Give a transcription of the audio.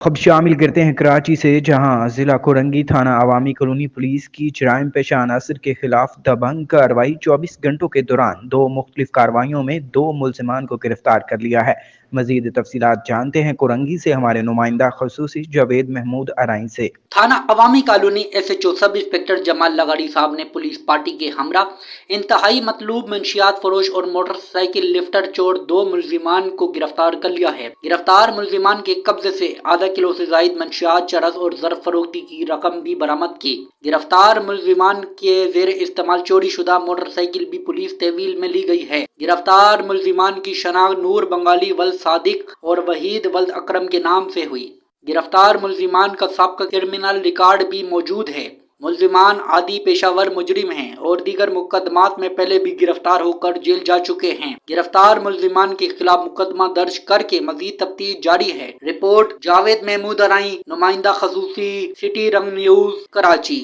خب شامل کرتے ہیں کراچی سے، جہاں ضلع کورنگی تھانہ عوامی کالونی پولیس کی جرائم پیشہ عناصر کے خلاف دبنگ کارروائی 24 گھنٹوں کے دوران 2 مختلف کارروائیوں میں 2 ملزمان کو گرفتار کر لیا ہے۔ مزید تفصیلات جانتے ہیں کورنگی سے ہمارے نمائندہ خصوصی جاوید محمود ارائیں سے۔ تھانہ عوامی colony S H O sub inspector Jamal لغاری صاحب نے پولیس پارٹی کے ہمراہ انتہائی مطلوب منشیات فروش اور موٹر سائیکل لفٹر چور 2 ملزمان کو گرفتار کر لیا ہے۔ گرفتار ملزمان کے قبضے سے آدھا کلو سے زائد منشیات، چرس اور ظرف فروختی کی رقم بھی برآمد کی۔ گرفتار ملزمان کے زیر استعمال چوری شدہ موٹر سائیکل بھی پولیس تحویل میں لی گئی ہے۔ گرفتار ملزمان کی شناخت نور بنگالی ولد صادق اور وحید ولد اکرم کے نام سے ہوئی۔ گرفتار ملزمان کا سابقہ کرمنل ریکارڈ بھی موجود ہے۔ ملزمان عادی پیشہ ور مجرم ہیں اور دیگر مقدمات میں پہلے بھی گرفتار ہو کر جیل جا چکے ہیں۔ گرفتار ملزمان کے خلاف مقدمہ درج کر کے مزید تفتیش جاری ہے۔ رپورٹ جاوید محمود ارائیں، نمائندہ خصوصی، سٹی رنگ نیوز، کراچی۔